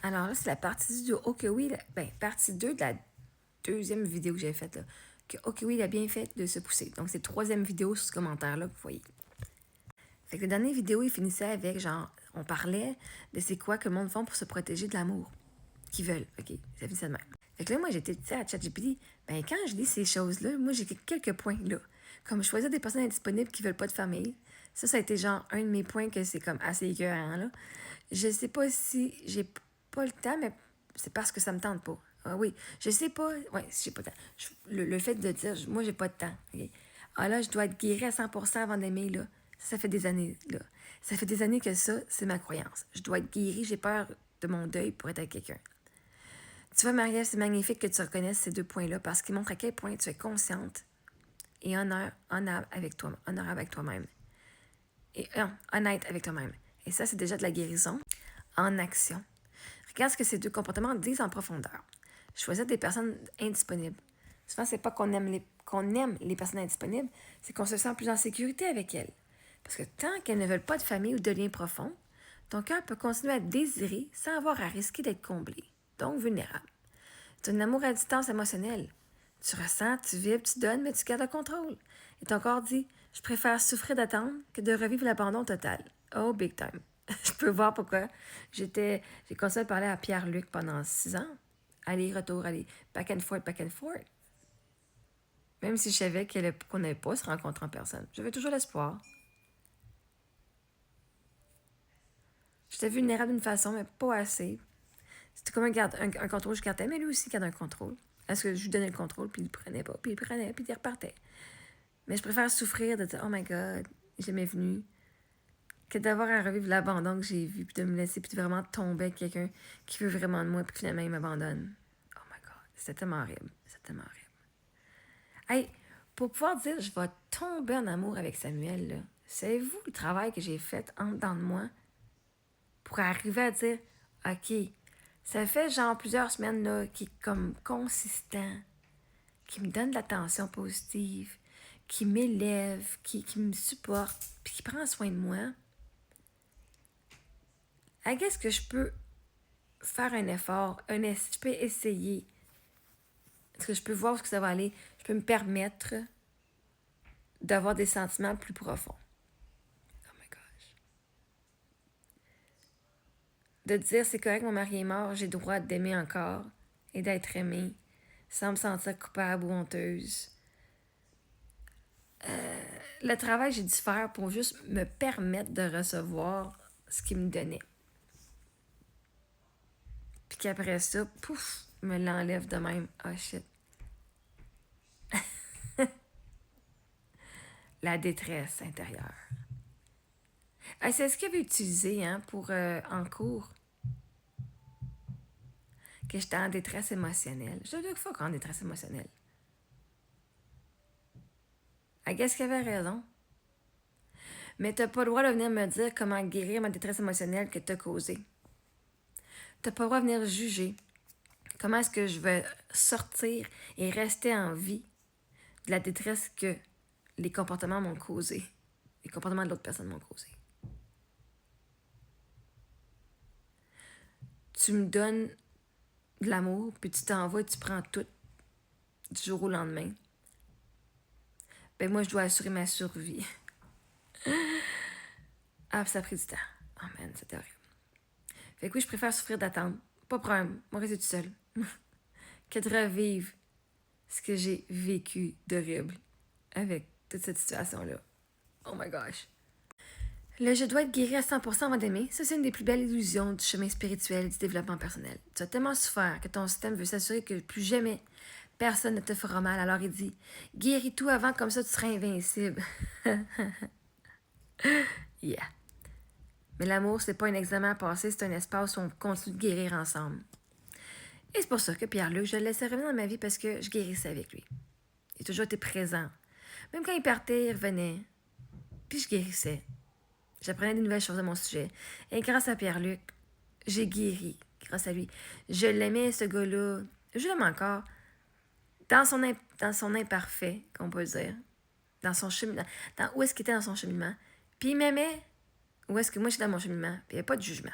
Alors là, c'est la partie du OK oui, partie 2 de la deuxième vidéo que j'avais faite, là. Que OK oui, il a bien fait de se pousser. Donc, c'est la troisième vidéo sur ce commentaire-là que vous voyez. Fait que la dernière vidéo, il finissait avec, genre, on parlait de c'est quoi que le monde font pour se protéger de l'amour qu'ils veulent. OK, ça finissait de même. Fait que là, moi, j'étais petite à ChatGPT. Ben, quand je lis ces choses-là, moi, j'ai quelques points là. Comme choisir des personnes indisponibles qui veulent pas de famille. Ça a été genre un de mes points que c'est comme assez écœurant, là. Je sais pas si j'ai pas le temps, mais c'est parce que ça me tente pas. Ah oui, je sais pas. Ouais, si j'ai pas le temps. Le fait de dire, moi, j'ai pas de temps. OK? Ah là, je dois être guérie à 100% avant d'aimer, là. Ça fait des années, là. Ça fait des années que ça, c'est ma croyance. Je dois être guérie, j'ai peur de mon deuil pour être avec quelqu'un. Tu vois, Marie-Ève, c'est magnifique que tu reconnaisses ces deux points-là parce qu'ils montrent à quel point tu es consciente et honorable avec toi-même. Et honnête avec toi-même. Et ça, c'est déjà de la guérison en action. Regarde ce que ces deux comportements disent en profondeur. Choisir des personnes indisponibles. Souvent, c'est pas qu'on aime les personnes indisponibles, c'est qu'on se sent plus en sécurité avec elles. Parce que tant qu'elles ne veulent pas de famille ou de lien profond, ton cœur peut continuer à désirer sans avoir à risquer d'être comblé, donc vulnérable. C'est un amour à distance émotionnelle. Tu ressens, tu vibres, tu donnes, mais tu gardes le contrôle. Et ton corps dit, je préfère souffrir d'attendre que de revivre l'abandon total. Oh, big time. Je peux voir pourquoi. J'ai continué à parler à Pierre-Luc pendant 6 ans. Aller, retour, aller, back and forth, back and forth. Même si je savais qu'on n'allait pas se rencontrer en personne. J'avais toujours l'espoir. J'étais vulnérable d'une façon, mais pas assez. C'était comme un contrôle, je gardais, mais lui aussi garde un contrôle. Est-ce que je lui donnais le contrôle, puis il le prenait pas, puis il le prenait, puis il repartait. Mais je préfère souffrir de dire, oh my God, il est jamais venu, que d'avoir à revivre l'abandon que j'ai vu, puis de me laisser, puis de vraiment tomber avec quelqu'un qui veut vraiment de moi, puis finalement il m'abandonne. Oh my God, c'était tellement horrible. C'était tellement horrible. Hey, pour pouvoir dire, je vais tomber en amour avec Samuel, là, savez-vous le travail que j'ai fait en dedans de moi pour arriver à dire, OK, ça fait genre plusieurs semaines là, qui est comme consistant, qui me donne de l'attention positive, qui m'élève, qui me supporte, puis qui prend soin de moi. Est-ce que je peux faire un effort, je peux essayer, est-ce que je peux voir où ça va aller, je peux me permettre d'avoir des sentiments plus profonds. Oh my gosh. De dire, c'est correct, mon mari est mort, j'ai le droit d'aimer encore et d'être aimée sans me sentir coupable ou honteuse. Le travail que j'ai dû faire pour juste me permettre de recevoir ce qu'il me donnait. Puis qu'après ça, pouf, me l'enlève de même. Oh shit. La détresse intérieure. C'est ce qu'il avait utilisé pour en cours. Que j'étais en détresse émotionnelle. J'ai deux fois en détresse émotionnelle. Qu'est-ce qu'il avait raison? Mais t'as pas le droit de venir me dire comment guérir ma détresse émotionnelle que t'as causée. T'as pas le droit de venir juger comment est-ce que je vais sortir et rester en vie de la détresse que les comportements m'ont causé. Les comportements de l'autre personne m'ont causé. Tu me donnes de l'amour, puis tu t'en vas et tu prends tout du jour au lendemain. Ben moi, je dois assurer ma survie. Ça a pris du temps. Oh man, c'était horrible. Fait que oui, je préfère souffrir d'attendre. Pas de problème, moi rester toute seule. Que de revivre ce que j'ai vécu d'horrible avec toute cette situation-là. Oh my gosh. Le je dois être guéri à 100% avant d'aimer, ça c'est une des plus belles illusions du chemin spirituel et du développement personnel. Tu as tellement souffert que ton système veut s'assurer que plus jamais personne ne te fera mal. Alors il dit, guéris tout avant, comme ça tu seras invincible. Yeah. Mais l'amour, c'est pas un examen à passer, c'est un espace où on continue de guérir ensemble. Et c'est pour ça que Pierre-Luc, je le laissais revenir dans ma vie parce que je guérissais avec lui. Il a toujours été présent. Même quand il partait, il revenait. Puis je guérissais. J'apprenais des nouvelles choses à mon sujet. Et grâce à Pierre-Luc, j'ai guéri. Grâce à lui. Je l'aimais, ce gars-là. Je l'aime encore. Dans son imparfait, qu'on peut dire. Dans son cheminement. Où est-ce qu'il était dans son cheminement. Puis il m'aimait. Où est-ce que moi, j'étais dans mon cheminement. Puis il n'y avait pas de jugement.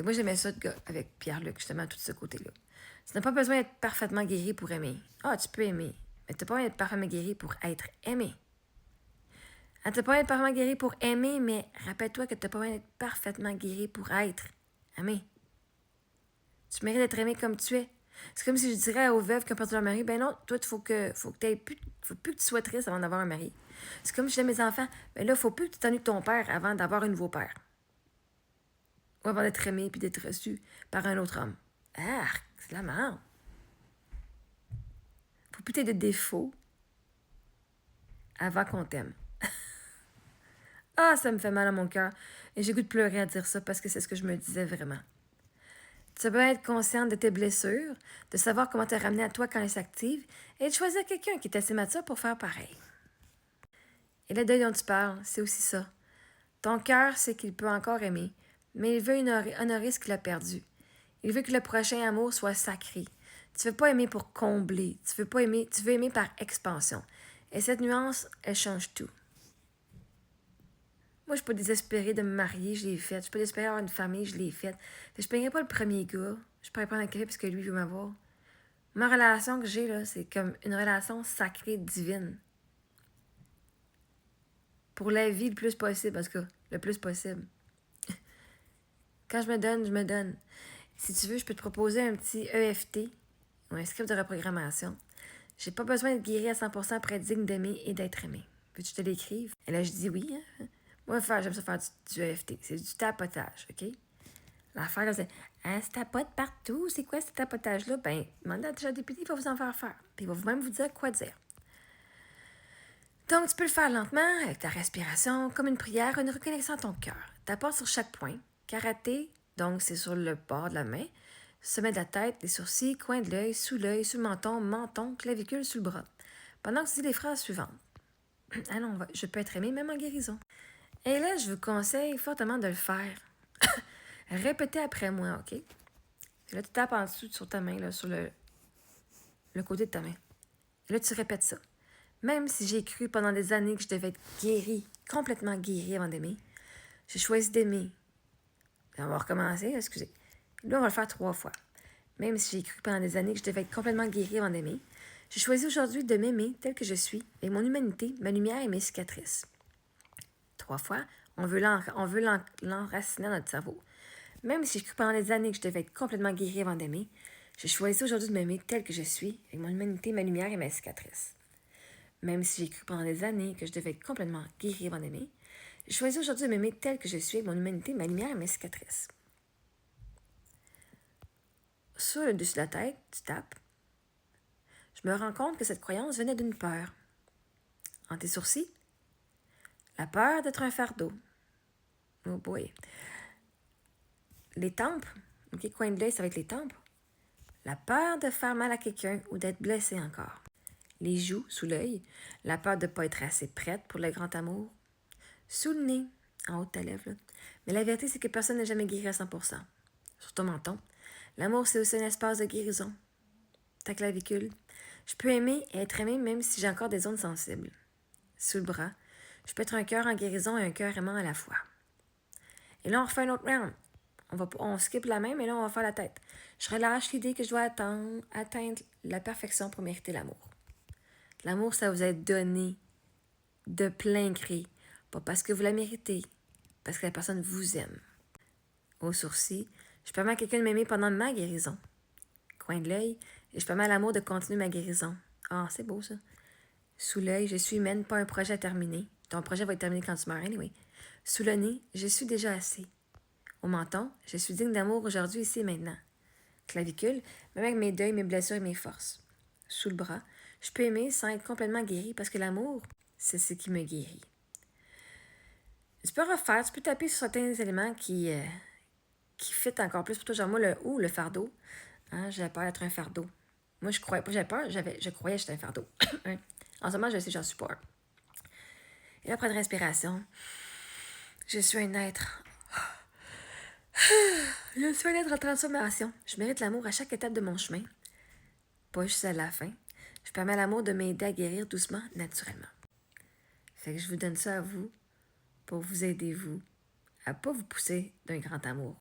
que moi, j'aimais ça avec Pierre-Luc, justement, tout ce côté-là. Tu n'as pas besoin d'être parfaitement guéri pour aimer. Ah, tu peux aimer, mais tu n'as pas besoin d'être parfaitement guéri pour être aimé. Tu n'as pas besoin d'être parfaitement guéri pour aimer, mais rappelle-toi que tu n'as pas besoin d'être parfaitement guéri pour être aimé. Tu mérites d'être aimé comme tu es. C'est comme si je dirais aux veuves qui ont perdu leur mari, ben non, toi, il faut que faut plus que tu sois triste avant d'avoir un mari. C'est comme si je disais à mes enfants, ben là, il faut plus que tu t'ennuies de ton père avant d'avoir un nouveau père. Ou avant d'être aimé puis d'être reçu par un autre homme. Ah, c'est de la merde. Faut plus t'aider de défauts avant qu'on t'aime. Ah, ça me fait mal à mon cœur. Et j'ai goût de pleurer à dire ça parce que c'est ce que je me disais vraiment. Tu peux être consciente de tes blessures, de savoir comment te ramener à toi quand elles s'activent et de choisir quelqu'un qui est assez mature pour faire pareil. Et le deuil dont tu parles, c'est aussi ça. Ton cœur sait qu'il peut encore aimer, mais il veut honorer ce qu'il a perdu. Il veut que le prochain amour soit sacré. Tu veux pas aimer pour combler, tu veux aimer par expansion. Et cette nuance, elle change tout. Moi, je suis pas désespérée de me marier, je l'ai faite. Je suis pas désespérée d'avoir une famille, je l'ai faite. Je paierai pas le premier gars. Je pourrais prendre un café parce que lui veut m'avoir. Ma relation que j'ai, là, c'est comme une relation sacrée, divine. Pour la vie le plus possible, parce que le plus possible. Quand je me donne, je me donne. Si tu veux, je peux te proposer un petit EFT ou un script de reprogrammation. J'ai pas besoin d'être guérie à 100% pour être digne d'aimer et d'être aimée. Veux-tu que je te l'écrive? Et là, je dis oui. Hein? Moi, j'aime ça faire du EFT. C'est du tapotage, OK? L'affaire, là, c'est ça tapote partout. C'est quoi ce tapotage-là? Ben, demandez à ChatGPT, il va vous en faire faire. Puis il va même vous dire quoi dire. Donc, tu peux le faire lentement, avec ta respiration, comme une prière, une reconnexion à ton cœur. T'apportes sur chaque point. Karaté, donc c'est sur le bord de la main. Sommet de la tête, les sourcils, coin de l'œil, sous le menton, clavicule, sous le bras. Pendant que tu dis les phrases suivantes. Allons, je peux être aimé même en guérison. Et là, je vous conseille fortement de le faire. Répétez après moi, OK? Et là, tu tapes en dessous sur ta main, là, sur le côté de ta main. Et là, tu répètes ça. Même si j'ai cru pendant des années que je devais être guérie, complètement guérie avant d'aimer, j'ai choisi d'aimer. On va recommencer, excusez. Là, on va le faire 3 fois. Même si j'ai cru pendant des années que je devais être complètement guérie avant d'aimer, j'ai choisi aujourd'hui de m'aimer tel que je suis, avec mon humanité, ma lumière et mes cicatrices. 3 fois, on veut l'enraciner dans notre cerveau. Même si j'ai cru pendant des années que je devais être complètement guérie avant d'aimer, j'ai choisi aujourd'hui de m'aimer tel que je suis, avec mon humanité, ma lumière et mes cicatrices. Même si j'ai cru pendant des années que je devais être complètement guérie avant d'aimer, j'ai choisi aujourd'hui de m'aimer tel que je suis, avec mon humanité, ma lumière et mes cicatrices. Sur le dessus de la tête, tu tapes. Je me rends compte que cette croyance venait d'une peur. En tes sourcils, la peur d'être un fardeau. Oh boy. Les tempes, OK, coin de l'œil, ça va être les tempes. La peur de faire mal à quelqu'un ou d'être blessé encore. Les joues, sous l'œil, la peur de ne pas être assez prête pour le grand amour. Sous le nez, en haut de ta lèvre. Là. Mais la vérité, c'est que personne n'est jamais guéri à 100%. Sur ton menton, l'amour, c'est aussi un espace de guérison. Ta clavicule. Je peux aimer et être aimé même si j'ai encore des zones sensibles. Sous le bras, je peux être un cœur en guérison et un cœur aimant à la fois. Et là, on refait un autre round. On skip la main, mais là, on va faire la tête. Je relâche l'idée que je dois atteindre la perfection pour mériter l'amour. L'amour, ça vous est donné de plein gré. Pas parce que vous la méritez, parce que la personne vous aime. Au sourcil, je permets à quelqu'un de m'aimer pendant ma guérison. Coin de l'œil, je permets à l'amour de continuer ma guérison. Ah, c'est beau ça. Sous l'œil, je suis humaine, pas un projet à terminer. Ton projet va être terminé quand tu meurs, anyway. Sous le nez, je suis déjà assez. Au menton, je suis digne d'amour aujourd'hui, ici et maintenant. Clavicule, même avec mes deuils, mes blessures et mes forces. Sous le bras, je peux aimer sans être complètement guérie parce que l'amour, c'est ce qui me guérit. Tu peux refaire, tu peux taper sur certains éléments qui fit encore plus pour toi. Genre moi, le fardeau. Hein, j'avais peur d'être un fardeau. Moi, je croyais pas, j'avais peur, je croyais que j'étais un fardeau. Hein? En ce moment, je sais, j'en suis pas un. Et là, après une respiration, je suis un être. Je suis un être en transformation. Je mérite l'amour à chaque étape de mon chemin. Pas juste à la fin. Je permets à l'amour de m'aider à guérir doucement, naturellement. Fait que je vous donne ça à vous pour vous aider, vous, à pas vous pousser d'un grand amour.